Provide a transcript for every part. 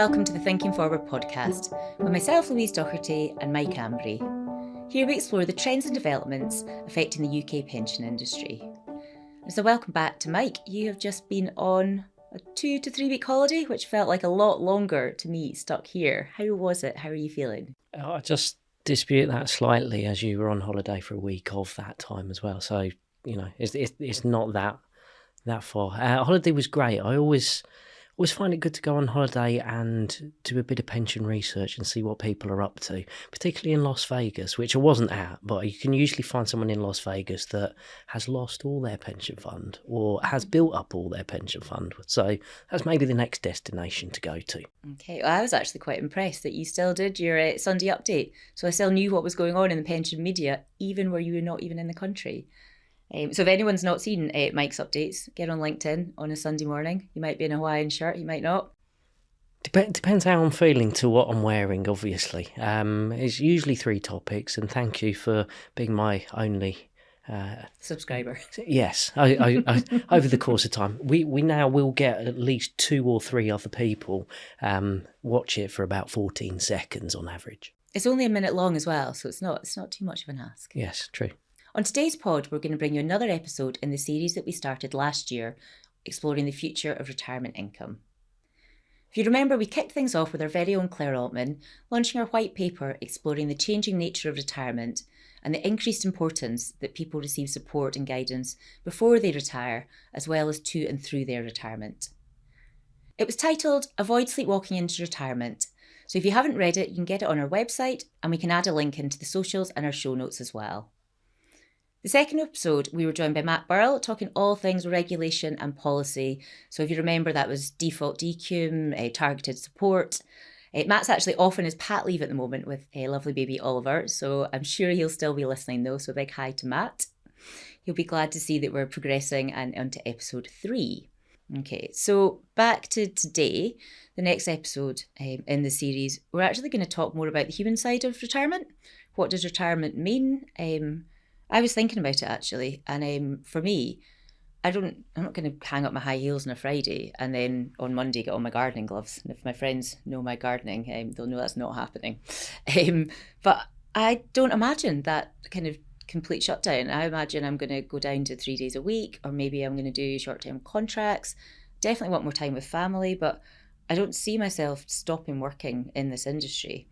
welcome to the Thinking Forward podcast with myself, Louise Docherty, and Mike Ambry. Here we explore the trends and developments affecting the UK pension industry. So welcome back to Mike. You have just been on a 2 to 3 week holiday, which felt like a lot longer to me stuck here. How was it? How are you feeling? I just dispute that slightly, as you were on holiday for a week of that time as well. So, you know, it's not that far. Holiday was great. I always find it good to go on holiday and do a bit of pension research and see what people are up to, particularly in Las Vegas, which I wasn't at, but you can usually find someone in Las Vegas that has lost all their pension fund or has built up all their pension fund. So that's maybe the next destination to go to. Okay, well, I was actually quite impressed that you still did your Sunday update. So I still knew what was going on in the pension media, even where you were not even in the country. So if anyone's not seen Mike's updates, get on LinkedIn on a Sunday morning. You might be in a Hawaiian shirt, you might not. Depends how I'm feeling to what I'm wearing, obviously. It's usually 3 topics, and thank you for being my only subscriber. Yes, I, over the course of time. We now will get at least 2 or 3 other people watch it for about 14 seconds on average. It's only a minute long as well, so it's not too much of an ask. Yes, true. On today's pod, we're going to bring you another episode in the series that we started last year, exploring the future of retirement income. If you remember, we kicked things off with our very own Claire Altman, launching our white paper exploring the changing nature of retirement and the increased importance that people receive support and guidance before they retire, as well as to and through their retirement. It was titled Avoid Sleepwalking into Retirement, so if you haven't read it, you can get it on our website, and we can add a link into the socials and our show notes as well. The second episode, we were joined by Matt Burrell, talking all things regulation and policy. So if you remember, that was default DQM, targeted support. Matt's actually off on his pat leave at the moment with a lovely baby Oliver, so I'm sure he'll still be listening though, so a big hi to Matt. He'll be glad to see that we're progressing and onto episode 3. Okay, so back to today, the next episode in the series, we're actually going to talk more about the human side of retirement. What does retirement mean? I was thinking about it actually, and for me, I'm not going to hang up my high heels on a Friday and then on Monday get on my gardening gloves. And if my friends know my gardening, they'll know that's not happening. But I don't imagine that kind of complete shutdown. I imagine I'm going to go down to 3 days a week, or maybe I'm going to do short-term contracts. Definitely want more time with family, but I don't see myself stopping working in this industry.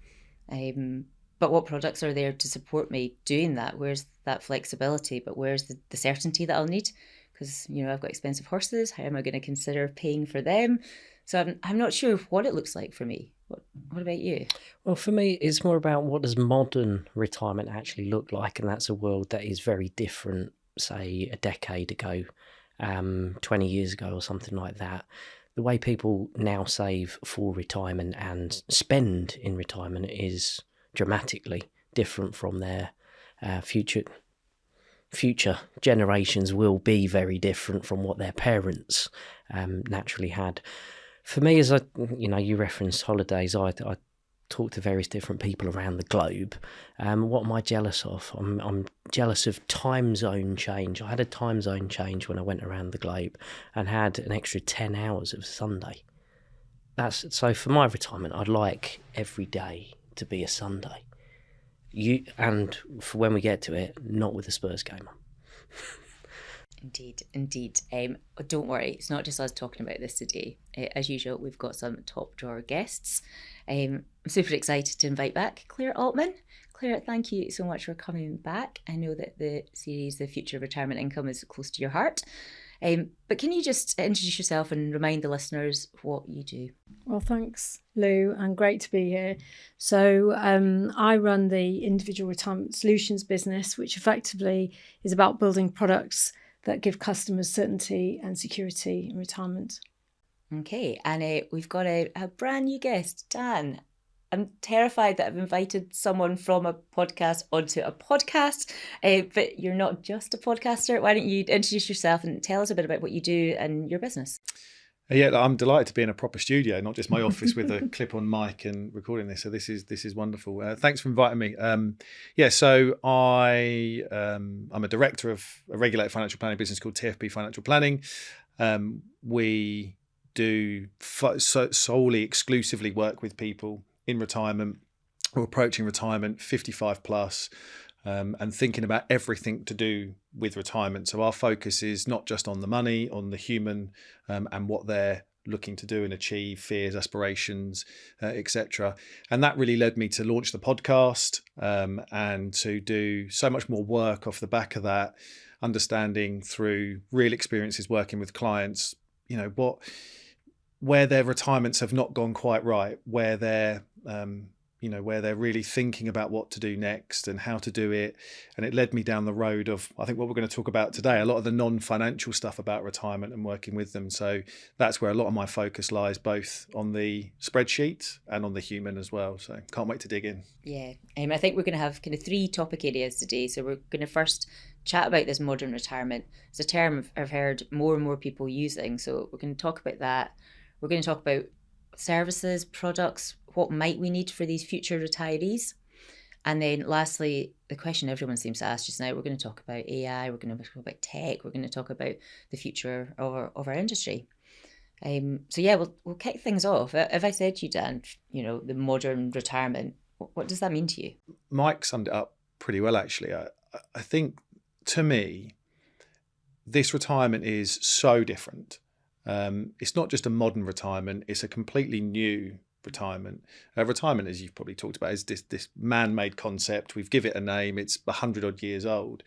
But what products are there to support me doing that? Where's that flexibility? But where's the certainty that I'll need? Because, you know, I've got expensive horses. How am I going to consider paying for them? So I'm not sure what it looks like for me. What about you? Well, for me, it's more about what does modern retirement actually look like? And that's a world that is very different, say, a decade ago, 20 years ago or something like that. The way people now save for retirement and spend in retirement is dramatically different from their future generations will be very different from what their parents naturally had. For me, as you referenced holidays, I talk to various different people around the globe. What am I jealous of? I'm jealous of time zone change. I had a time zone change when I went around the globe and had an extra 10 hours of Sunday. So for my retirement, I'd like every day to be a Sunday. And for when we get to it, not with the Spurs game on. Indeed. Don't worry, it's not just us talking about this today. As usual, we've got some top drawer guests. I'm super excited to invite back Claire Altman. Claire, thank you so much for coming back. I know that the series, The Future of Retirement Income, is close to your heart. But can you just introduce yourself and remind the listeners what you do? Well, thanks, Lou, and great to be here. So I run the Individual Retirement Solutions business, which effectively is about building products that give customers certainty and security in retirement. Okay, and we've got a brand new guest, Dan. I'm terrified that I've invited someone from a podcast onto a podcast, but you're not just a podcaster. Why don't you introduce yourself and tell us a bit about what you do and your business? Yeah, I'm delighted to be in a proper studio, not just my office with a clip-on mic and recording this. So this is wonderful. Thanks for inviting me. So I'm a director of a regulated financial planning business called TFP Financial Planning. We do solely, exclusively work with people in retirement or approaching retirement, 55 plus, and thinking about everything to do with retirement. So our focus is not just on the money, on the human, and what they're looking to do and achieve, fears, aspirations, etc. And that really led me to launch the podcast, and to do so much more work off the back of that, understanding through real experiences working with clients, where their retirements have not gone quite right, where they're where they're really thinking about what to do next and how to do it. And it led me down the road of, I think, what we're going to talk about today, a lot of the non-financial stuff about retirement and working with them. So that's where a lot of my focus lies, both on the spreadsheet and on the human as well. So can't wait to dig in. Yeah, I think we're going to have kind of 3 topic areas today. So we're going to first chat about this modern retirement. It's a term I've heard more and more people using. So we're going to talk about that. We're going to talk about services, products, what might we need for these future retirees? And then lastly, the question everyone seems to ask just now, we're going to talk about AI, we're going to talk about tech, we're going to talk about the future of our industry. So yeah, we'll kick things off. If I said to you, Dan, the modern retirement, what does that mean to you? Mike summed it up pretty well, actually. I think, to me, this retirement is so different. It's not just a modern retirement, it's a completely new retirement. Retirement, as you've probably talked about, is this man-made concept. We've given it a name. It's 100 odd years old.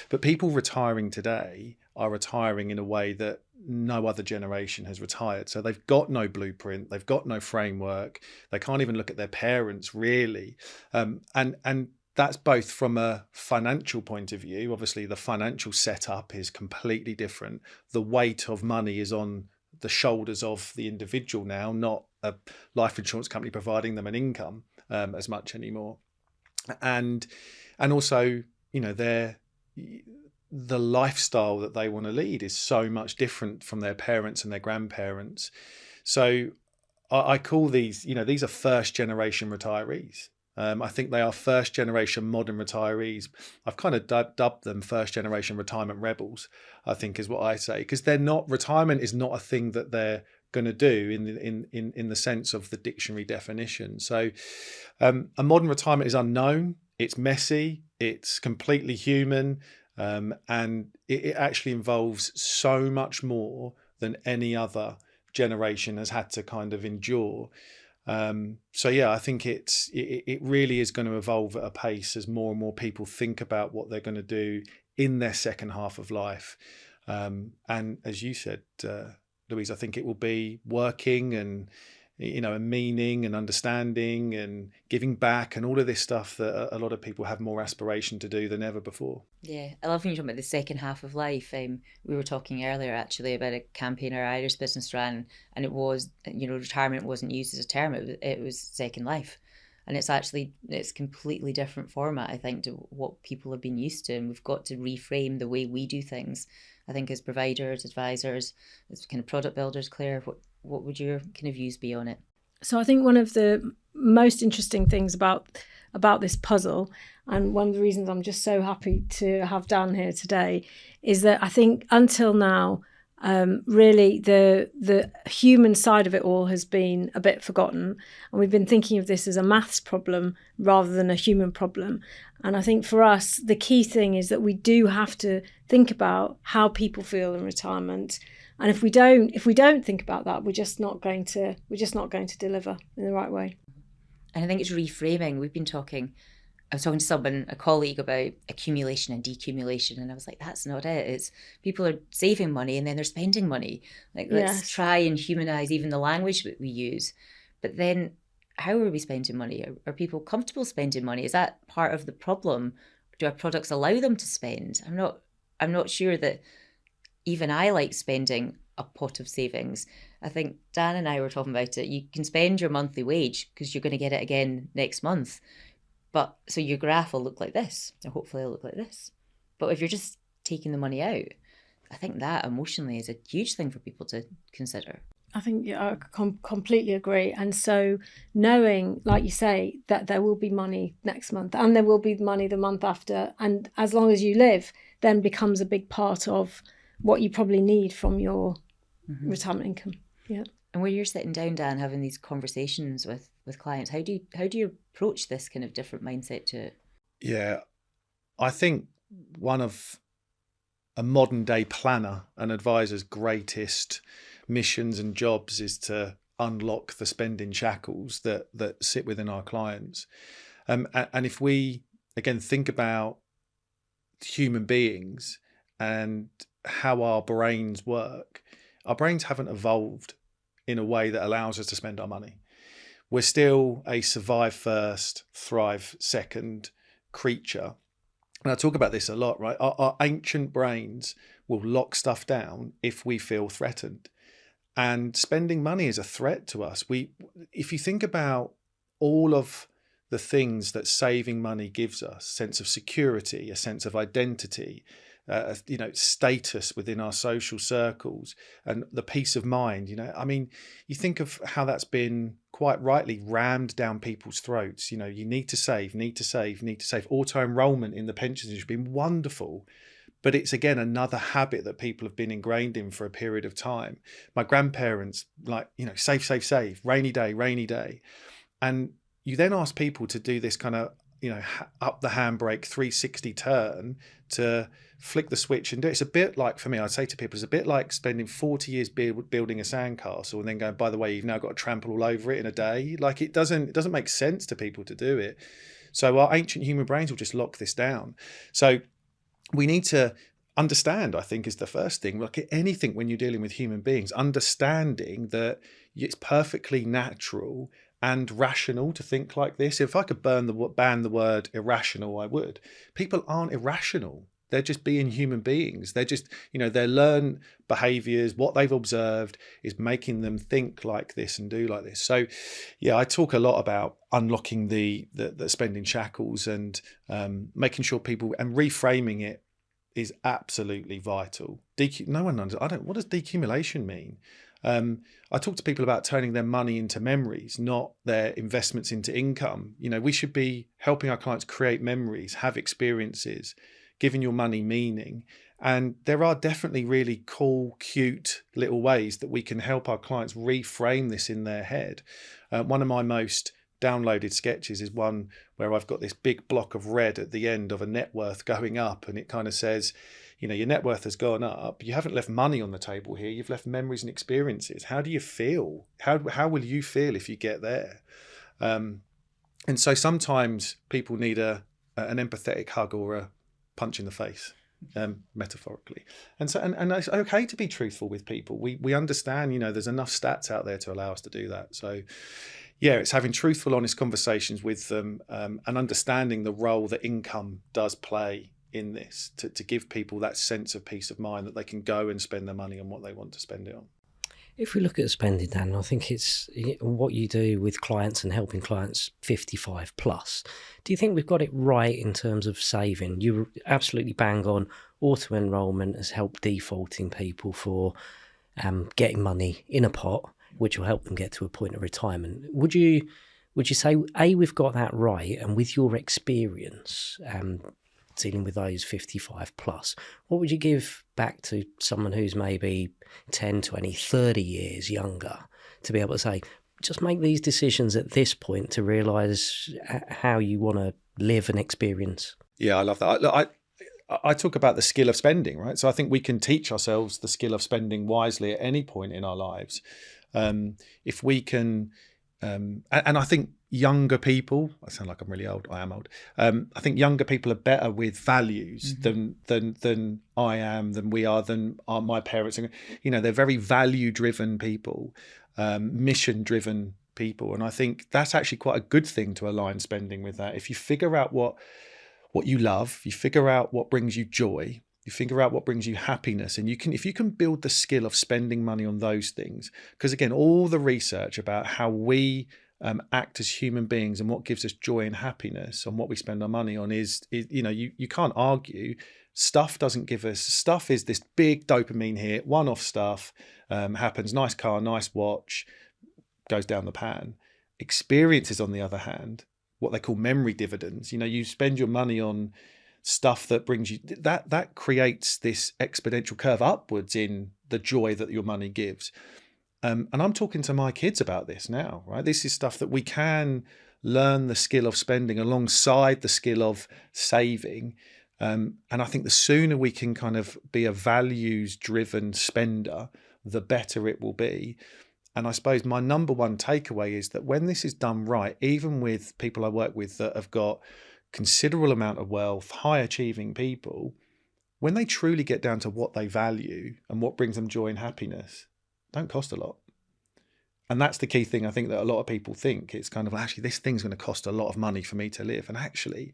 But people retiring today are retiring in a way that no other generation has retired. So they've got no blueprint. They've got no framework. They can't even look at their parents, really. And that's both from a financial point of view. Obviously, the financial setup is completely different. The weight of money is on the shoulders of the individual now, not a life insurance company providing them an income as much anymore. And also, the lifestyle that they want to lead is so much different from their parents and their grandparents. So I call these are first generation retirees. I think they are first generation modern retirees. I've kind of dubbed them first generation retirement rebels, I think is what I say, because retirement is not a thing that they're going to do in the sense of the dictionary definition. So a modern retirement is unknown, it's messy, it's completely human, and it actually involves so much more than any other generation has had to kind of endure. So yeah, I think it really is going to evolve at a pace as more and more people think about what they're going to do in their second half of life. And as you said, Louise, I think it will be working and and meaning and understanding and giving back and all of this stuff that a lot of people have more aspiration to do than ever before. Yeah, I love when you talk about the second half of life. We were talking earlier actually about a campaign our Irish business ran, and it was, retirement wasn't used as a term, it was second life. And it's completely different format, I think, to what people have been used to. And we've got to reframe the way we do things, I think, as providers, advisors, as kind of product builders. Claire, what would your kind of views be on it? So I think one of the most interesting things about this puzzle, and one of the reasons I'm just so happy to have Dan here today, is that I think until now, really the human side of it all has been a bit forgotten, and we've been thinking of this as a maths problem rather than a human problem. And I think for us the key thing is that we do have to think about how people feel in retirement, and if we don't think about that, we're just not going to deliver in the right way. And I think it's reframing. I was talking to someone, a colleague, about accumulation and decumulation, and I was like, that's not it. It's people are saving money and then they're spending money. Like, let's try and humanize even the language that we use. But then how are we spending money? Are people comfortable spending money? Is that part of the problem? Do our products allow them to spend? I'm not sure that even I like spending a pot of savings. I think Dan and I were talking about it. You can spend your monthly wage because you're going to get it again next month. But so your graph will look like this, or hopefully it'll look like this. But if you're just taking the money out, I think that emotionally is a huge thing for people to consider. I think I completely agree. And so knowing, like you say, that there will be money next month and there will be money the month after, and as long as you live, then becomes a big part of what you probably need from your retirement income. Yeah. And when you're sitting down, Dan, having these conversations with clients, how do you approach this kind of different mindset to it? Yeah, I think one of a modern day planner and advisor's greatest missions and jobs is to unlock the spending shackles that sit within our clients. And if we, again, think about human beings and how our brains work, our brains haven't evolved in a way that allows us to spend our money. We're still a survive first, thrive second creature. And I talk about this a lot, right? Our ancient brains will lock stuff down if we feel threatened. And spending money is a threat to us. If you think about all of the things that saving money gives us, sense of security, a sense of identity, status within our social circles, and the peace of mind, you think of how that's been quite rightly rammed down people's throats. You need to save, need to save, need to save. Auto enrollment in the pensions has been wonderful, but it's again another habit that people have been ingrained in for a period of time. My grandparents, save, rainy day, and you then ask people to do this kind of up the handbrake 360 turn to flick the switch and do it. It's a bit like, for me, I'd say to people, it's a bit like spending 40 years building a sandcastle and then going, by the way, you've now got to trample all over it in a day. Like it doesn't make sense to people to do it. So our ancient human brains will just lock this down. So we need to understand, I think, is the first thing. Like anything when you're dealing with human beings, understanding that it's perfectly natural and rational to think like this. If I could ban the word irrational, I would. People aren't irrational. They're just being human beings. They're just, their learned behaviors, what they've observed is making them think like this and do like this. So, yeah, I talk a lot about unlocking the spending shackles and making sure people, and reframing it is absolutely vital. No one understands. What does decumulation mean? I talk to people about turning their money into memories, not their investments into income. We should be helping our clients create memories, have experiences, giving your money meaning. And there are definitely really cool, cute little ways that we can help our clients reframe this in their head. One of my most downloaded sketches is one where I've got this big block of red at the end of a net worth going up, and it kind of says, your net worth has gone up. You haven't left money on the table here. You've left memories and experiences. How do you feel? How will you feel if you get there? And so sometimes people need an empathetic hug or a punch in the face, metaphorically. And so, and it's okay to be truthful with people. We understand, there's enough stats out there to allow us to do that. So, yeah, it's having truthful, honest conversations with them, and understanding the role that income does play in this to give people that sense of peace of mind that they can go and spend their money on what they want to spend it on. If we look at spending, Dan, I think it's what you do with clients and helping clients 55 plus. Do you think we've got it right in terms of saving? You absolutely bang on. Auto enrollment has helped defaulting people for getting money in a pot, which will help them get to a point of retirement. Would you say, A, we've got that right, and with your experience dealing with those 55 plus, what would you give back to someone who's maybe 10, 20, 30 years younger to be able to say, just make these decisions at this point to realise how you want to live and experience? Yeah, I love that. I talk about the skill of spending, right? So I think we can teach ourselves the skill of spending wisely at any point in our lives. If we can, and I think younger people, I sound like I'm really old, I am old. I think younger people are better with values than I am, than we are, than my parents. They're very value-driven people, mission-driven people. And I think that's actually quite a good thing to align spending with that. If you figure out what you love, you figure out what brings you joy, you figure out what brings you happiness, and if you can build the skill of spending money on those things, because again, all the research about how we act as human beings and what gives us joy and happiness and what we spend our money on is you can't argue. Stuff doesn't give us, stuff is this big dopamine hit, one-off stuff, happens, nice car, nice watch, goes down the pan. Experiences, on the other hand, what they call memory dividends. You spend your money on stuff that brings you, that creates this exponential curve upwards in the joy that your money gives. And I'm talking to my kids about this now, right? This is stuff that we can learn the skill of spending alongside the skill of saving. And I think the sooner we can kind of be a values-driven spender, the better it will be. And I suppose my number one takeaway is that when this is done right, even with people I work with that have got considerable amount of wealth, high achieving people, when they truly get down to what they value and what brings them joy and happiness, don't cost a lot. And that's the key thing I think that a lot of people think. It's kind of, actually, this thing's going to cost a lot of money for me to live. And actually,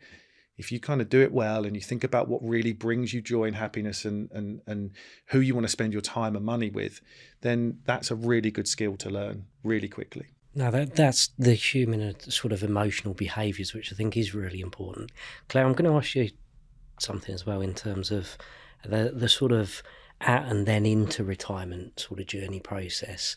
if you kind of do it well and you think about what really brings you joy and happiness and who you want to spend your time and money with, then that's a really good skill to learn really quickly. No, that's the human and sort of emotional behaviours, which I think is really important. Claire, I'm going to ask you something as well in terms of the sort of at and then into retirement sort of journey process.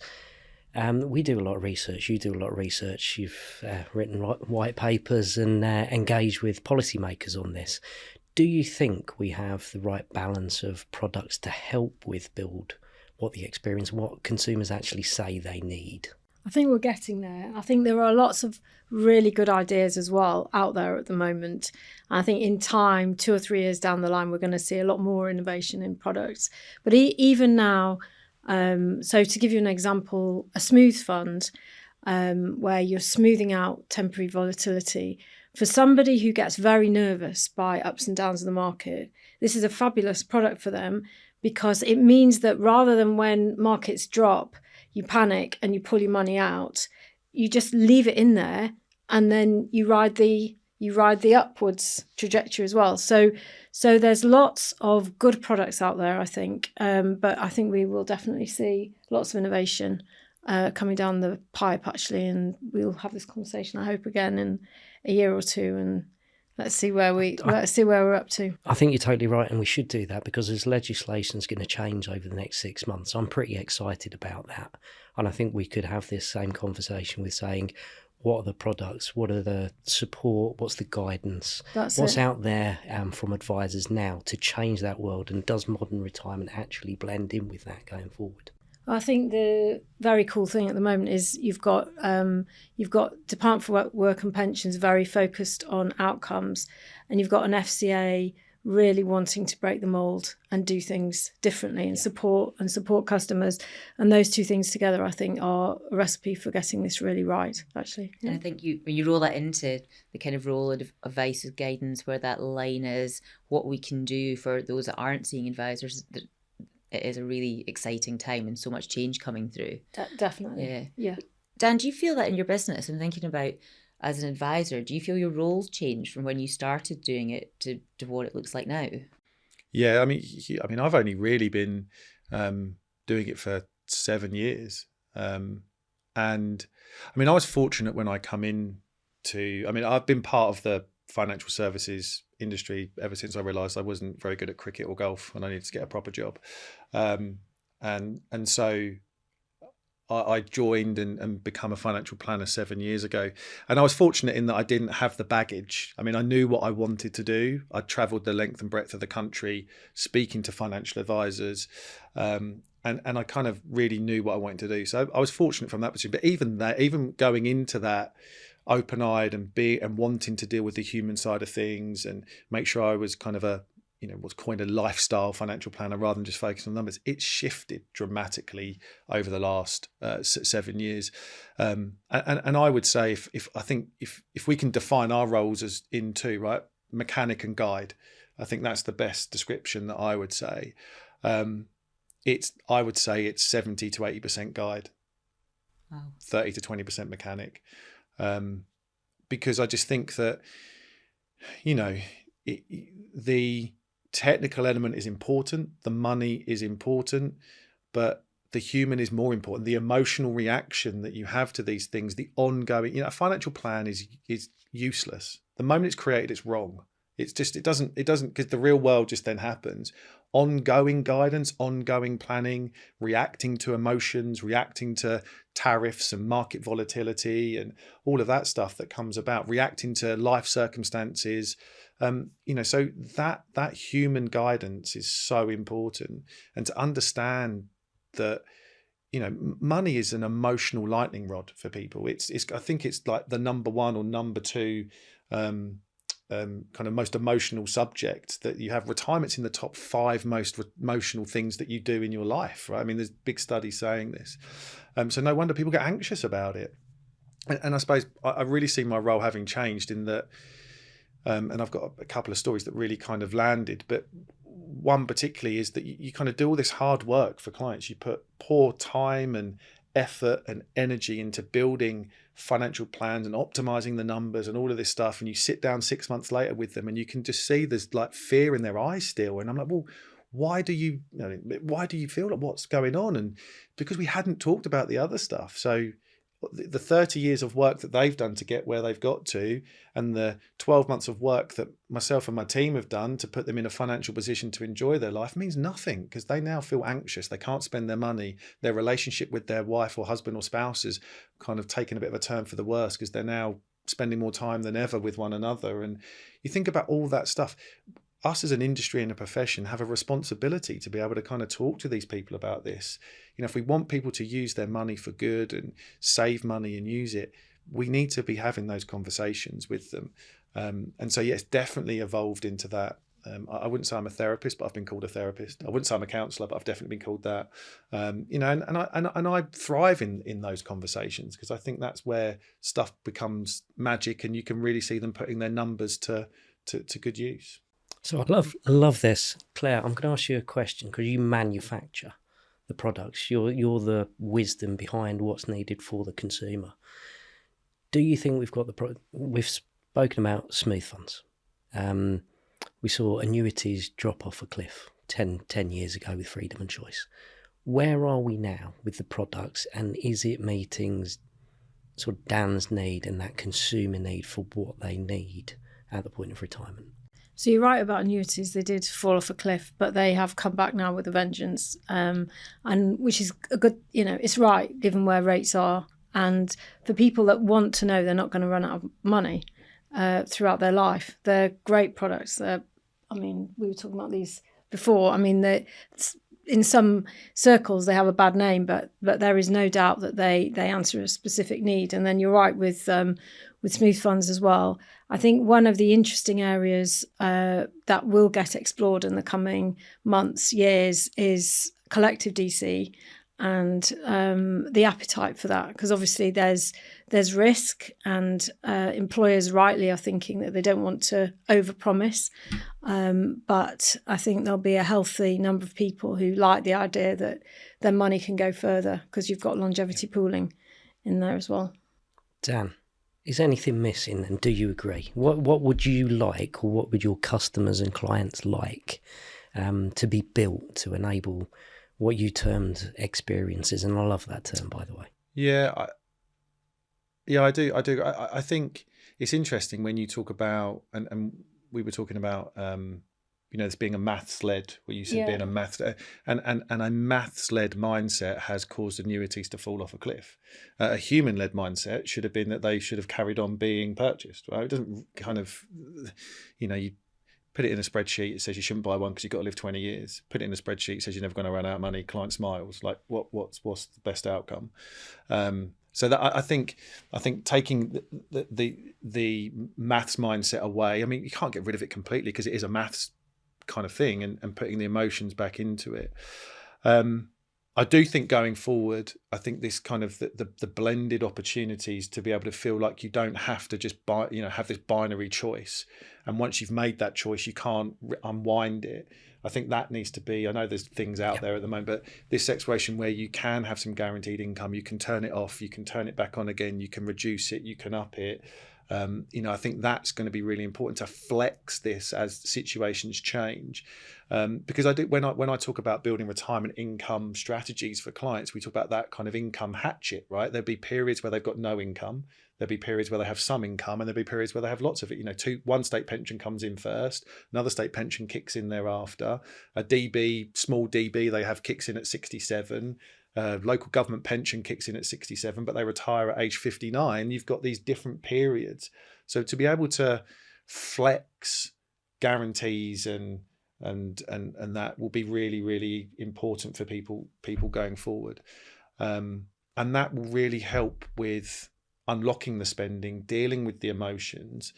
We do a lot of research. You do a lot of research. You've written white papers and engaged with policymakers on this. Do you think we have the right balance of products to help with build what the experience, what consumers actually say they need? I think we're getting there. I think there are lots of really good ideas as well out there at the moment. I think in time, 2 or 3 years down the line, we're going to see a lot more innovation in products. But even now, so to give you an example, a smooth fund where you're smoothing out temporary volatility. For somebody who gets very nervous by ups and downs of the market, this is a fabulous product for them, because it means that rather than when markets drop, you panic and you pull your money out, you just leave it in there and then you ride the upwards trajectory as well. So there's lots of good products out there, I think, but I think we will definitely see lots of innovation coming down the pipe, actually, and we'll have this conversation, I hope, again in a year or two, and let's see where we're up to. I think you're totally right, and we should do that because as legislation's going to change over the next 6 months, I'm pretty excited about that. And I think we could have this same conversation with saying, what are the products? What are the support? What's the guidance? What's out there from advisors now to change that world? And does modern retirement actually blend in with that going forward? I think the very cool thing at the moment is you've got Department for Work and Pensions very focused on outcomes, and you've got an FCA really wanting to break the mould and do things differently and support customers. And those two things together, I think, are a recipe for getting this really right, actually. Yeah. And I think when you roll that into the kind of role of advice and guidance, where that line is, what we can do for those that aren't seeing advisors, it is a really exciting time and so much change coming through. Definitely. Yeah. Dan, do you feel that in your business, and thinking about as an advisor, do you feel your roles changed from when you started doing it to what it looks like now? Yeah, I mean, I've only really been doing it for 7 years. And I mean, I was fortunate when I come in I've been part of the financial services industry ever since I realised I wasn't very good at cricket or golf and I needed to get a proper job. And so I joined and become a financial planner 7 years ago. And I was fortunate in that I didn't have the baggage. I mean, I knew what I wanted to do. I travelled the length and breadth of the country speaking to financial advisors. And I kind of really knew what I wanted to do. So I was fortunate from that perspective. But even going into that open-eyed and wanting to deal with the human side of things and make sure I was kind of what's coined a lifestyle financial planner rather than just focus on numbers, it's shifted dramatically over the last 7 years. And I would say if we can define our roles as in two, right, mechanic and guide, I think that's the best description that I would say. I would say it's 70 to 80% guide, wow. 30 to 20% mechanic. Because I just think that, the technical element is important, the money is important, but the human is more important. The emotional reaction that you have to these things, the ongoing, a financial plan is useless. The moment it's created, it's wrong. It doesn't, because the real world just then happens. Ongoing guidance, ongoing planning, reacting to emotions, reacting to tariffs and market volatility and all of that stuff that comes about, reacting to life circumstances. So that human guidance is so important, and to understand that, money is an emotional lightning rod for people. It's I think it's like the number one or number two kind of most emotional subject that you have. Retirement's in the top 5 most emotional things that you do in your life, right? I mean, there's big studies saying this. So no wonder people get anxious about it. And I suppose I really see my role having changed in that, and I've got a couple of stories that really kind of landed, but one particularly is that you kind of do all this hard work for clients. You pour time and effort and energy into building financial plans and optimizing the numbers and all of this stuff, and you sit down 6 months later with them and you can just see there's like fear in their eyes still. And I'm like, well, why do you feel like what's going on? And because we hadn't talked about the other stuff. So the 30 years of work that they've done to get where they've got to, and the 12 months of work that myself and my team have done to put them in a financial position to enjoy their life, means nothing, because they now feel anxious. They can't spend their money. Their relationship with their wife or husband or spouse is kind of taken a bit of a turn for the worse, because they're now spending more time than ever with one another. And you think about all that stuff. Us as an industry and a profession have a responsibility to be able to kind of talk to these people about this. If we want people to use their money for good and save money and use it, we need to be having those conversations with them. And so, it's definitely evolved into that. I wouldn't say I'm a therapist, but I've been called a therapist. I wouldn't say I'm a counsellor, but I've definitely been called that. And I thrive in those conversations, because I think that's where stuff becomes magic, and you can really see them putting their numbers to good use. So I love this. Claire, I'm going to ask you a question, because you manufacture the products. You're the wisdom behind what's needed for the consumer. Do you think we've spoken about smooth funds? We saw annuities drop off a cliff 10 years ago with freedom and choice. Where are we now with the products, and is it meeting sort of Dan's need and that consumer need for what they need at the point of retirement? So you're right about annuities. They did fall off a cliff, but they have come back now with a vengeance, and which is a good, it's right given where rates are. And for people that want to know they're not going to run out of money throughout their life, they're great products. We were talking about these before. In some circles they have a bad name, but there is no doubt that they answer a specific need. And then you're right with smooth funds as well. I think one of the interesting areas that will get explored in the coming months, years, is collective DC and the appetite for that, because obviously there's risk, and employers rightly are thinking that they don't want to overpromise, but I think there'll be a healthy number of people who like the idea that their money can go further, because you've got longevity pooling in there as well. Dan, is anything missing, and do you agree? What would you like, or what would your customers and clients like to be built to enable what you termed experiences? And I love that term, by the way. Yeah, I do. I think it's interesting when you talk about, and we were talking about, this being a maths-led, where you said being a maths, and a maths-led mindset has caused annuities to fall off a cliff. A human-led mindset should have been that they should have carried on being purchased. Right? It doesn't kind of, you put it in a spreadsheet, it says you shouldn't buy one because you've got to live 20 years. Put it in a spreadsheet, it says you're never going to run out of money. Client smiles. Like, what's the best outcome? So that I think taking the maths mindset away. You can't get rid of it completely, because it is a maths kind of thing, and putting the emotions back into it. I do think going forward, I think this kind of the blended opportunities to be able to feel like you don't have to just buy, have this binary choice. And once you've made that choice, you can't unwind it. I think that needs to be, I know there's things out there at the moment, but this exploration where you can have some guaranteed income, you can turn it off, you can turn it back on again, you can reduce it, you can up it. I think that's going to be really important to flex this as situations change. Because I do, when I talk about building retirement income strategies for clients, we talk about that kind of income hatchet, right? There'll be periods where they've got no income. There'll be periods where they have some income, and there'll be periods where they have lots of it. One state pension comes in first, another state pension kicks in thereafter. A DB, small DB, they have kicks in at 67. Local government pension kicks in at 67, but they retire at age 59. You've got these different periods. So to be able to flex guarantees and that will be really, really important for people going forward. And that will really help with unlocking the spending, dealing with the emotions,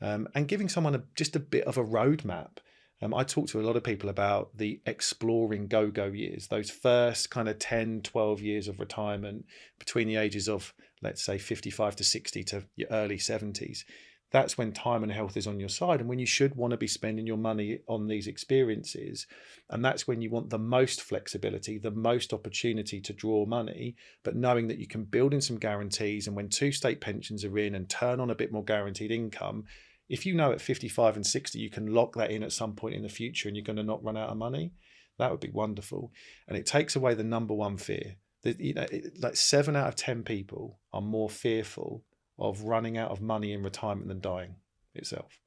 and giving someone just a bit of a roadmap. I talk to a lot of people about the exploring go-go years, those first kind of 10, 12 years of retirement between the ages of, let's say, 55 to 60 to your early 70s. That's when time and health is on your side, and when you should want to be spending your money on these experiences. And that's when you want the most flexibility, the most opportunity to draw money, but knowing that you can build in some guarantees. And when 2 state pensions are in and turn on a bit more guaranteed income, if you know at 55 and 60 you can lock that in at some point in the future and you're going to not run out of money, that would be wonderful. And it takes away the number one fear. Like 7 out of 10 people are more fearful of running out of money in retirement than dying itself.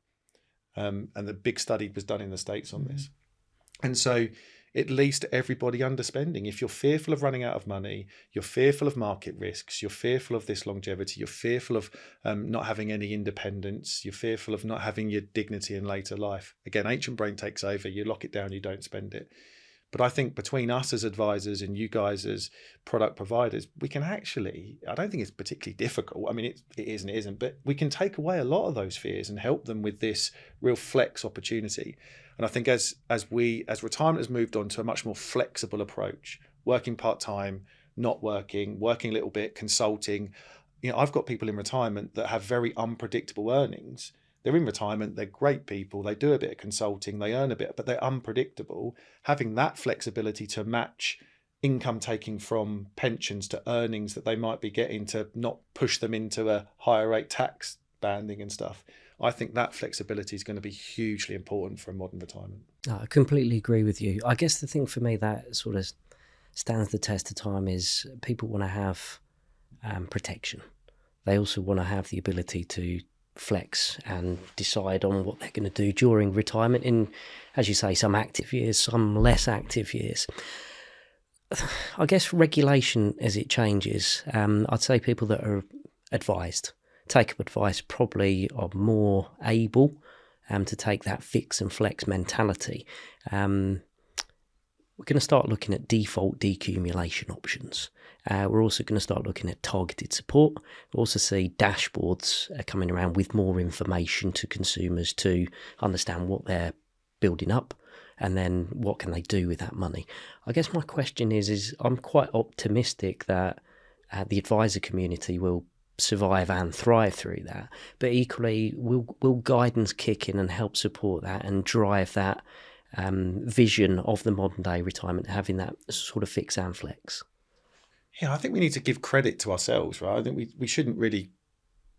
And the big study was done in the States on this. And so it leads to everybody underspending. If you're fearful of running out of money, you're fearful of market risks, you're fearful of this longevity, you're fearful of not having any independence, you're fearful of not having your dignity in later life. Again, ancient brain takes over, you lock it down, you don't spend it. But I think between us as advisors and you guys as product providers, we can actually, I don't think it's particularly difficult. I mean, it is and it isn't, but we can take away a lot of those fears and help them with this real flex opportunity. And I think as retirement has moved on to a much more flexible approach, working part-time, not working a little bit, consulting, I've got people in retirement that have very unpredictable earnings. They're in retirement, they're great people, they do a bit of consulting, they earn a bit, but they're unpredictable. Having that flexibility to match income taking from pensions to earnings that they might be getting, to not push them into a higher rate tax banding and stuff, I think that flexibility is going to be hugely important for a modern retirement. I completely agree with you. I guess the thing for me that sort of stands the test of time is people want to have protection. They also want to have the ability to flex and decide on what they're going to do during retirement in, as you say, some active years, some less active years. I guess regulation as it changes, I'd say people that are advised, take up advice, probably are more able to take that fix and flex mentality. We're going to start looking at default decumulation options. We're also going to start looking at targeted support. We'll also see dashboards coming around with more information to consumers to understand what they're building up and then what can they do with that money. I guess my question is I'm quite optimistic that the advisor community will survive and thrive through that, but equally will guidance kick in and help support that and drive that vision of the modern day retirement, having that sort of fix and flex? Yeah, I think we need to give credit to ourselves, right? I think we shouldn't really,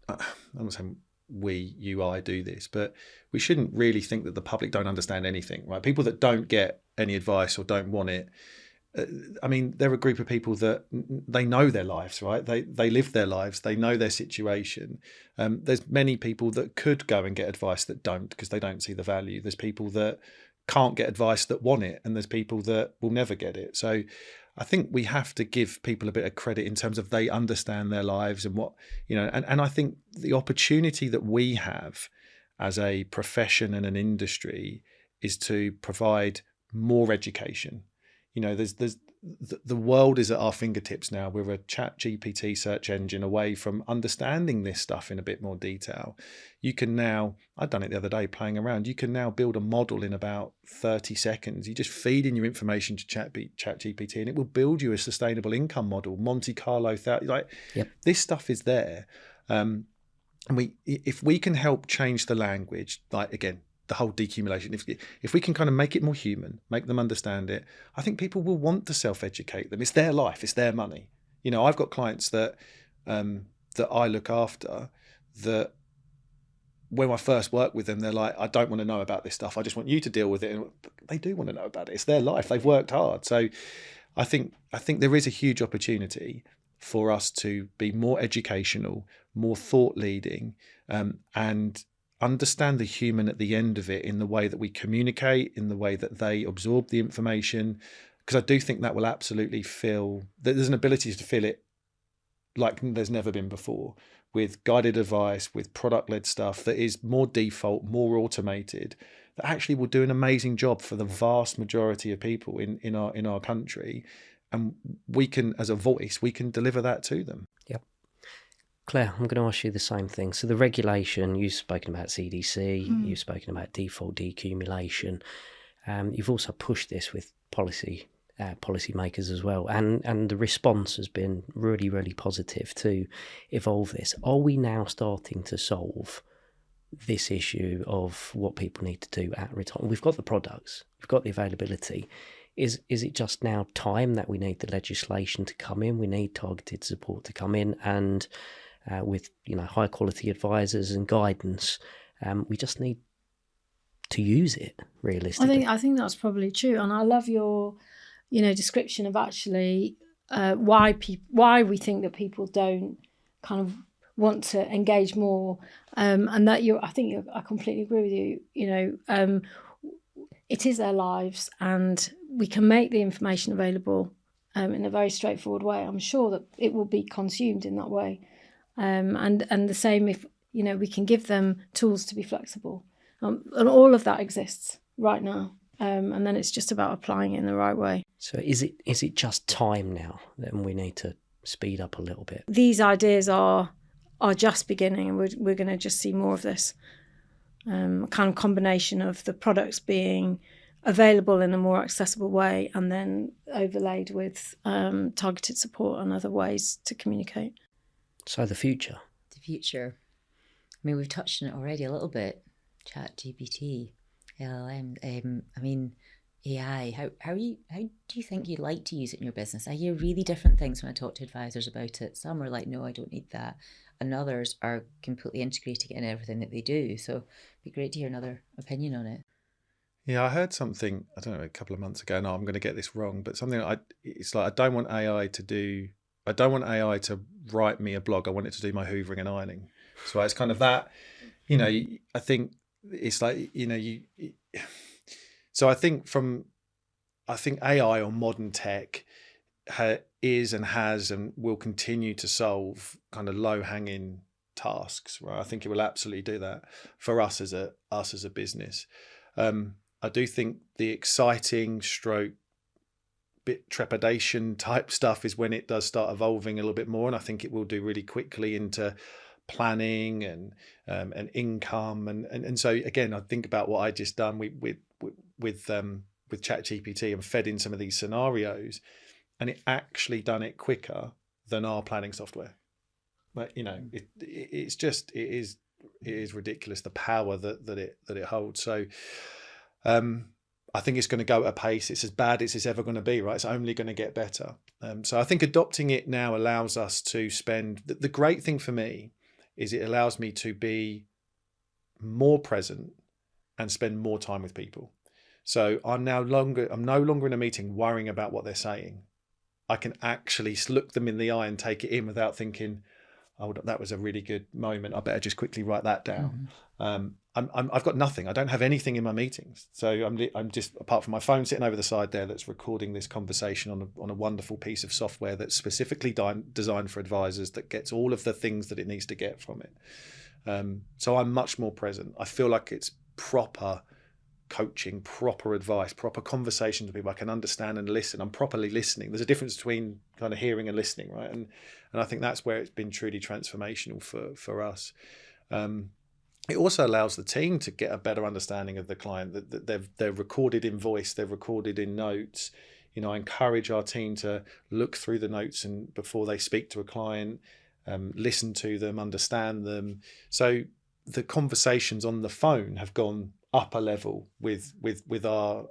I'm not saying we, you, I do this, but we shouldn't really think that the public don't understand anything, right? People that don't get any advice or don't want it, I mean, they're a group of people that they know their lives, right? They live their lives. They know their situation. There's many people that could go and get advice that don't because they don't see the value. There's people that can't get advice that want it, and there's people that will never get it. So I think we have to give people a bit of credit in terms of they understand their lives and what, and I think the opportunity that we have as a profession and an industry is to provide more education. There's the world is at our fingertips now. We're a chat GPT search engine away from understanding this stuff in a bit more detail. You can now, I've done it the other day playing around, you can now build a model in about 30 seconds. You just feed in your information to chat GPT and it will build you a sustainable income model, Monte Carlo, Yep. This stuff is there. And if we can help change the language, like again, the whole decumulation, if we can kind of make it more human, make them understand it, I think people will want to self-educate them. It's their life, it's their money. I've got clients that I look after that when I first work with them, they're like, I don't want to know about this stuff. I just want you to deal with it. And they do want to know about it. It's their life. They've worked hard. So I think there is a huge opportunity for us to be more educational, more thought leading, and understand the human at the end of it in the way that we communicate, in the way that they absorb the information, because I do think that will absolutely feel that there's an ability to feel it like there's never been before, with guided advice, with product-led stuff that is more default, more automated, that actually will do an amazing job for the vast majority of people in our country. and we can, as a voice, we can deliver that to them. Yep. Claire, I'm going to ask you the same thing. So the regulation, you've spoken about CDC, you've spoken about default decumulation. You've also pushed this with policymakers as well, and the response has been really, really positive to evolve this. Are we now starting to solve this issue of what people need to do at retirement? We've got the products, we've got the availability. Is it just now time that we need the legislation to come in? We need targeted support to come in, and with high quality advisors and guidance, we just need to use it realistically. I think that's probably true, and I love your description of actually why we think that people don't kind of want to engage more, and that I completely agree with you. It is their lives, and we can make the information available in a very straightforward way. I'm sure that it will be consumed in that way, and the same if we can give them tools to be flexible, and all of that exists right now, and then it's just about applying it in the right way. So is it just time now that we need to speed up a little bit? These ideas are just beginning, and we're going to just see more of this. A kind of combination of the products being available in a more accessible way, and then overlaid with targeted support and other ways to communicate. So the future. I mean, we've touched on it already a little bit. ChatGPT, LLM. I mean, AI. How do you think you'd like to use it in your business? I hear really different things when I talk to advisors about it. Some are like, no, I don't need that, and others are completely integrating it in everything that they do. So it'd be great to hear another opinion on it. Yeah, I heard something, I don't know, a couple of months ago. No, I'm going to get this wrong, but something it's like, I don't want AI to write me a blog. I want it to do my hoovering and ironing. So it's kind of that, I think it's like, so I think AI or modern tech is and has and will continue to solve kind of low-hanging tasks, right? I think it will absolutely do that for us as a business. I do think the exciting stroke bit trepidation type stuff is when it does start evolving a little bit more, and I think it will do really quickly into planning and income, and so again, I think about what I just done with ChatGPT and fed in some of these scenarios, and it actually done it quicker than our planning software. But it is ridiculous, the power that it holds. So I think it's going to go at a pace. It's as bad as it's ever going to be, right? It's only going to get better. So I think adopting it now allows us to spend. The great thing for me is it allows me to be more present and spend more time with people. So I'm no longer in a meeting worrying about what they're saying. I can actually look them in the eye and take it in without thinking, oh, that was a really good moment, I better just quickly write that down. I've got nothing. I don't have anything in my meetings. So I'm just, apart from my phone sitting over the side there that's recording this conversation on a wonderful piece of software that's specifically designed for advisors, that gets all of the things that it needs to get from it. So I'm much more present. I feel like it's proper coaching, proper advice, proper conversations with people. I can understand and listen. I'm properly listening. There's a difference between kind of hearing and listening, right? And I think that's where it's been truly transformational for us. It also allows the team to get a better understanding of the client, that they're recorded in voice, they're recorded in notes. I encourage our team to look through the notes and before they speak to a client, listen to them, understand them. So the conversations on the phone have gone up a level with our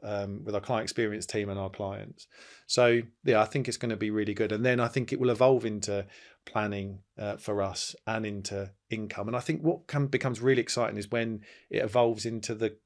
client experience team and our clients. So yeah, I think it's going to be really good, and then I think it will evolve into planning for us and into income. And I think what becomes really exciting is when it evolves into the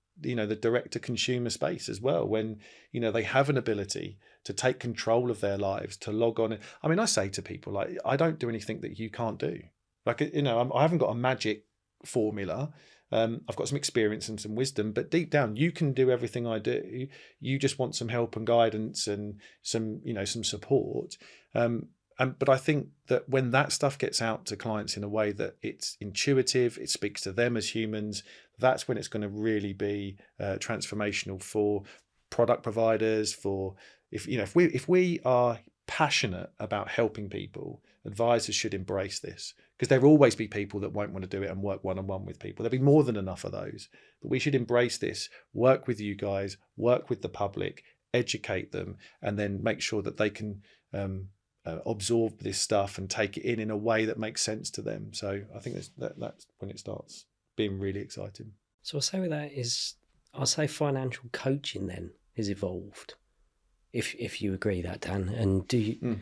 direct to consumer space as well, when they have an ability to take control of their lives, to log on. I mean, I say to people, like, I don't do anything that you can't do. Like, I haven't got a magic formula. I've got some experience and some wisdom, but deep down, you can do everything I do. You just want some help and guidance and some support. But I think that when that stuff gets out to clients in a way that it's intuitive, it speaks to them as humans, that's when it's going to really be transformational for product providers. For if we are passionate about helping people, advisors should embrace this, because there will always be people that won't want to do it and work one-on-one with people. There'll be more than enough of those, but we should embrace this, work with you guys, work with the public, educate them, and then make sure that they can absorb this stuff and take it in a way that makes sense to them. So I think that's when it starts being really exciting. So I'll say with that is, I'll say financial coaching then has evolved, if you agree that, Dan. And do you...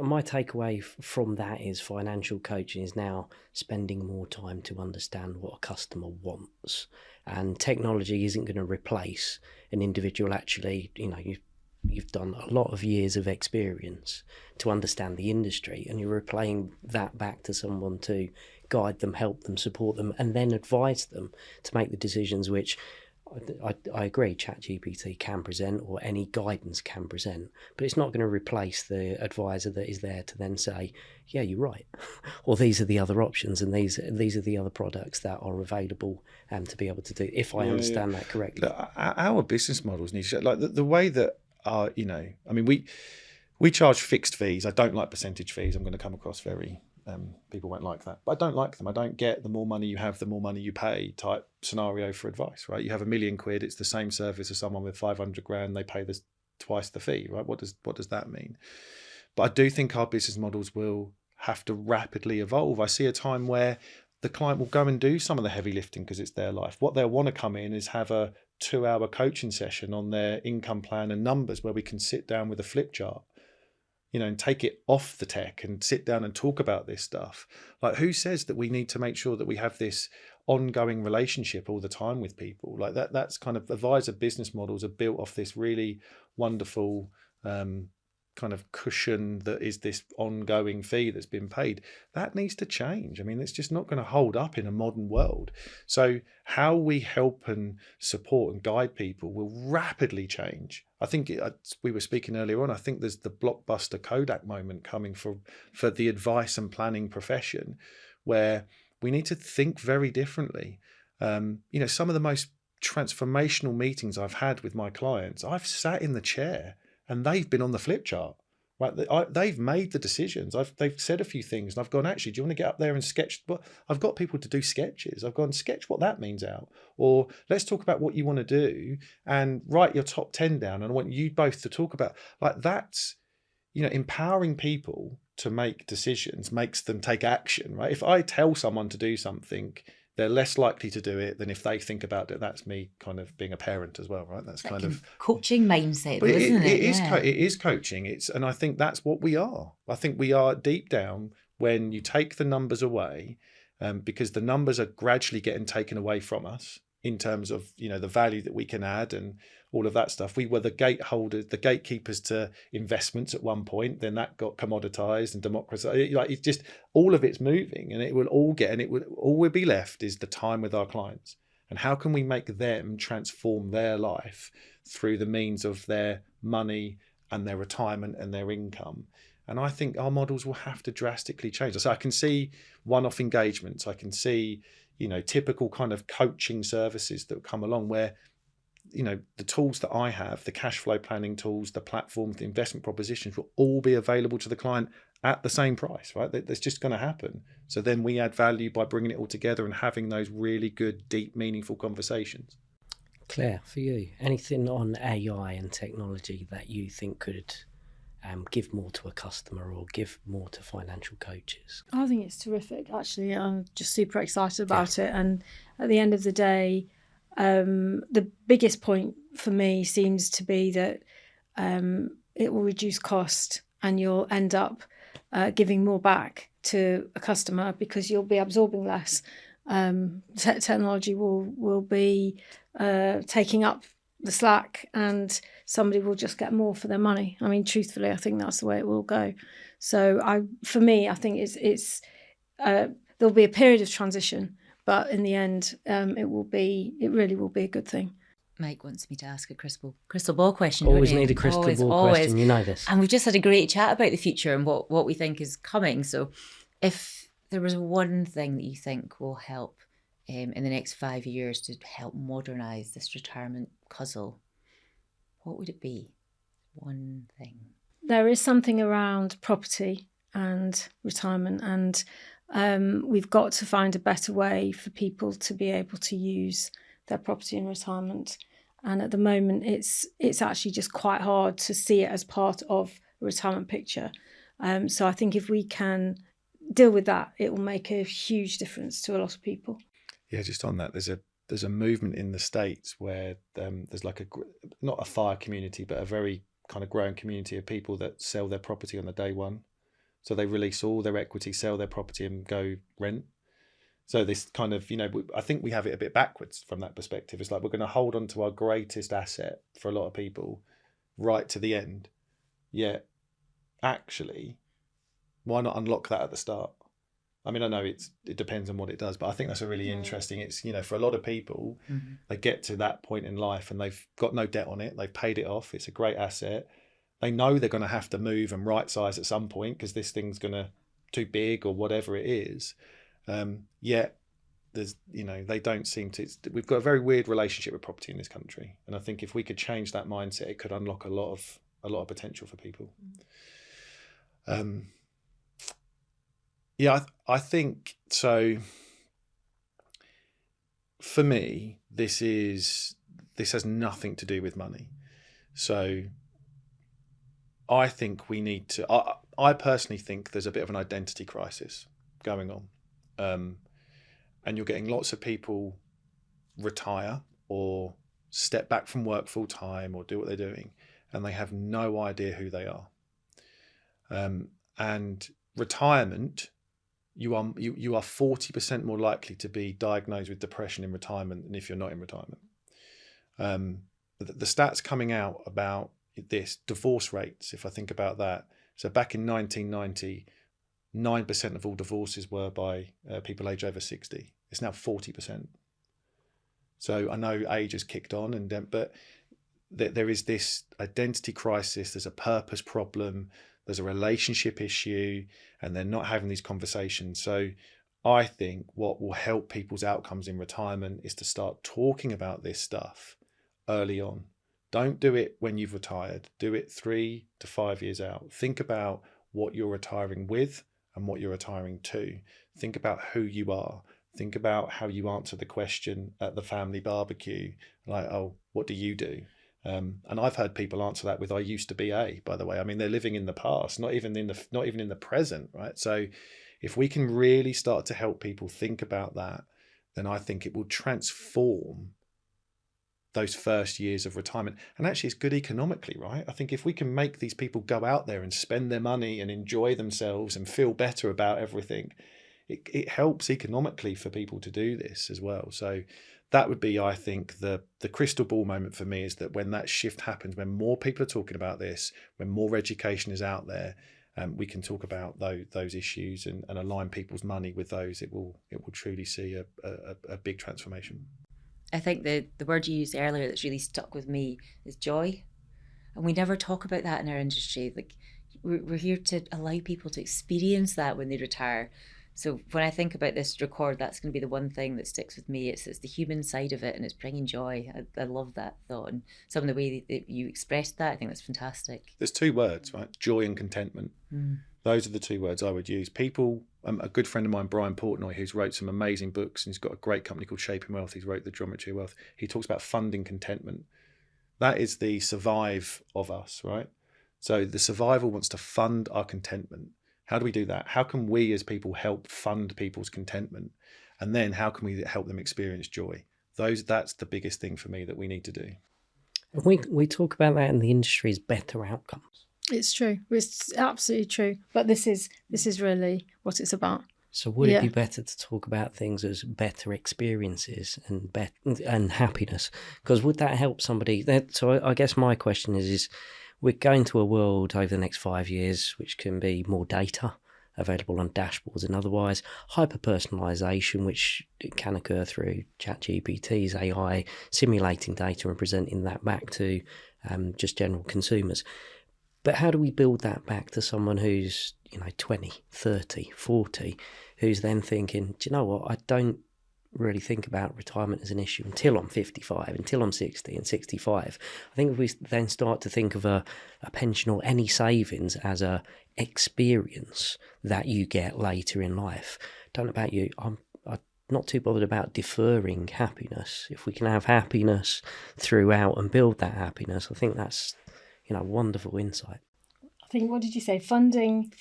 My takeaway from that is financial coaching is now spending more time to understand what a customer wants, and technology isn't going to replace an individual. Actually, you've done a lot of years of experience to understand the industry, and you're replaying that back to someone to guide them, help them, support them, and then advise them to make the decisions which I agree ChatGPT can present, or any guidance can present, but it's not going to replace the advisor that is there to then say, yeah, you're right, or these are the other options, and these are the other products that are available to be able to do, if I understand that correctly. Look, our business models need to, like the way that I mean, we charge fixed fees. I don't like percentage fees. I'm going to come across very people won't like that, but I don't like them. I don't get the more money you have, the more money you pay type scenario for advice, right? You have £1 million, it's the same service as someone with 500 grand. They pay twice the fee, right? What does that mean? But I do think our business models will have to rapidly evolve. I see a time where the client will go and do some of the heavy lifting because it's their life. What they'll want to come in is have a 2-hour coaching session on their income plan and numbers, where we can sit down with a flip chart, and take it off the tech and sit down and talk about this stuff. Like, who says that we need to make sure that we have this ongoing relationship all the time with people? Like that's kind of, advisor business models are built off this really wonderful kind of cushion that is this ongoing fee that's been paid. That needs to change. I mean, it's just not going to hold up in a modern world. So how we help and support and guide people will rapidly change. I think we were speaking earlier on, I think there's the blockbuster Kodak moment coming for the advice and planning profession, where we need to think very differently. Some of the most transformational meetings I've had with my clients, I've sat in the chair and they've been on the flip chart, right? They've made the decisions. They've said a few things, and I've gone, actually, do you want to get up there and sketch? But I've got people to do sketches. I've gone, sketch what that means out, or let's talk about what you want to do and write your top 10 down. And I want you both to talk about, like, that's, empowering people to make decisions makes them take action, right? If I tell someone to do something, they're less likely to do it than if they think about it. That's me kind of being a parent as well, right? That's kind of coaching mindset, though, isn't it? It is coaching. And I think that's what we are. I think we are deep down, when you take the numbers away, because the numbers are gradually getting taken away from us in terms of, the value that we can add and all of that stuff. We were the gatekeepers to investments at one point. Then that got commoditized and democratized. Like, it's just, all of it's moving, and it will all will be left is the time with our clients. And how can we make them transform their life through the means of their money and their retirement and their income? And I think our models will have to drastically change. So I can see one-off engagements. I can see, typical kind of coaching services that come along, where, the tools that I have, the cash flow planning tools, the platforms, the investment propositions, will all be available to the client at the same price, right? That's just going to happen. So then we add value by bringing it all together and having those really good, deep, meaningful conversations. Claire, for you, anything on AI and technology that you think could give more to a customer or give more to financial coaches? I think it's terrific, actually. I'm just super excited about it. And at the end of the day, the biggest point for me seems to be that it will reduce cost, and you'll end up giving more back to a customer because you'll be absorbing less. Technology will be taking up the slack, and somebody will just get more for their money. I mean, truthfully, I think that's the way it will go. So for me, I think it's there'll be a period of transition, but in the end, it really will be a good thing. Mike wants me to ask a crystal ball question. Always need a crystal ball question, you know this. And we've just had a great chat about the future and what we think is coming. So if there was one thing that you think will help in the next 5 years to help modernise this retirement puzzle, what would it be? one thing? There is something around property and retirement, and we've got to find a better way for people to be able to use their property in retirement. And at the moment, it's actually just quite hard to see it as part of a retirement picture. So I think if we can deal with that, it will make a huge difference to a lot of people. Yeah, just on that, there's a movement in the States where there's like not a fire community, but a very kind of growing community of people that sell their property on the day one. So they release all their equity, sell their property and go rent. So this kind of, I think we have it a bit backwards from that perspective. It's like we're going to hold on to our greatest asset for a lot of people right to the end. Yet, actually, why not unlock that at the start? I mean, I know it depends on what it does, but I think that's a really interesting. It's, for a lot of people, they get to that point in life and they've got no debt on it. They've paid it off. It's a great asset. They know they're going to have to move and right size at some point because this thing's going to too big or whatever it is. Yet there's, they don't seem to. We've got a very weird relationship with property in this country, and I think if we could change that mindset, it could unlock a lot of potential for people. I think so. For me, this has nothing to do with money. So I think we need to. I personally think there's a bit of an identity crisis going on. And you're getting lots of people retire or step back from work full time or do what they're doing, and they have no idea who they are. And retirement, you are 40% more likely to be diagnosed with depression in retirement than if you're not in retirement. The stats coming out about this, divorce rates, if I think about that. So back in 1990, 9% of all divorces were by people aged over 60. It's now 40%. So I know age has kicked on, but there is this identity crisis. There's a purpose problem. There's a relationship issue, and they're not having these conversations. So I think what will help people's outcomes in retirement is to start talking about this stuff early on. Don't do it when you've retired. Do it 3 to 5 years out. Think about what you're retiring with and what you're retiring to. Think about who you are. Think about how you answer the question at the family barbecue. Like, oh, what do you do? And I've heard people answer that with, I used to be a, by the way. I mean, they're living in the past, not even in the present, right? So if we can really start to help people think about that, then I think it will transform those first years of retirement. And actually it's good economically, right? I think if we can make these people go out there and spend their money and enjoy themselves and feel better about everything, it helps economically for people to do this as well. So that would be, I think, the crystal ball moment for me, is that when that shift happens, when more people are talking about this, when more education is out there, we can talk about those issues and align people's money with those. It will truly see a big transformation. I think the word you used earlier that's really stuck with me is joy. And we never talk about that in our industry. Like, we're here to allow people to experience that when they retire. So when I think about this record, that's going to be the one thing that sticks with me. It's the human side of it, and it's bringing joy. I love that thought. And some of the way that you expressed that, I think that's fantastic. There's 2 words, right? Joy and contentment. Those are the 2 words I would use. People, a good friend of mine, Brian Portnoy, who's wrote some amazing books, and he's got a great company called Shaping Wealth. He's wrote The Geometry of Wealth. He talks about funding contentment. That is the survive of us, right? So the survival wants to fund our contentment. How do we do that? How can we as people help fund people's contentment? And then how can we help them experience joy? That's the biggest thing for me that we need to do. We talk about that in the industry as better outcomes. It's true. It's absolutely true. But this is really what it's about. So would it be better to talk about things as better experiences and happiness? Because would that help somebody? So I guess my question is we're going to a world over the next 5 years which can be more data available on dashboards and otherwise, hyper-personalisation, which can occur through ChatGPT's AI, simulating data and presenting that back to just general consumers. But how do we build that back to someone who's 20, 30, 40, who's then thinking, do you know what, I don't really think about retirement as an issue until I'm 55, until I'm 60 and 65. I think if we then start to think of a pension or any savings as a experience that you get later in life. Don't know about you, I'm not too bothered about deferring happiness. If we can have happiness throughout and build that happiness, I think that's, wonderful insight. I think, what did you say? Funding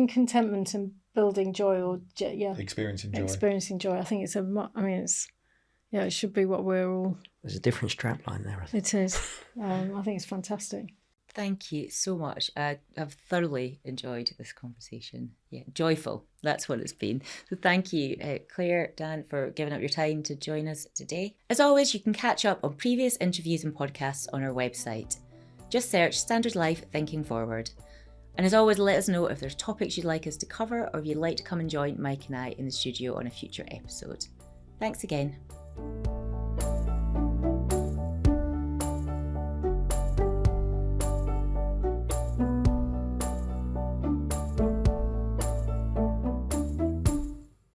contentment and building joy, or experiencing joy. I think it should be what we're all. There's a different strapline there, I think. It is. I think it's fantastic. Thank you so much. I've thoroughly enjoyed this conversation. Yeah, joyful. That's what it's been. So thank you, Claire, Dan, for giving up your time to join us today. As always, you can catch up on previous interviews and podcasts on our website. Just search Standard Life Thinking Forward. And as always, let us know if there's topics you'd like us to cover, or if you'd like to come and join Mike and I in the studio on a future episode. Thanks again.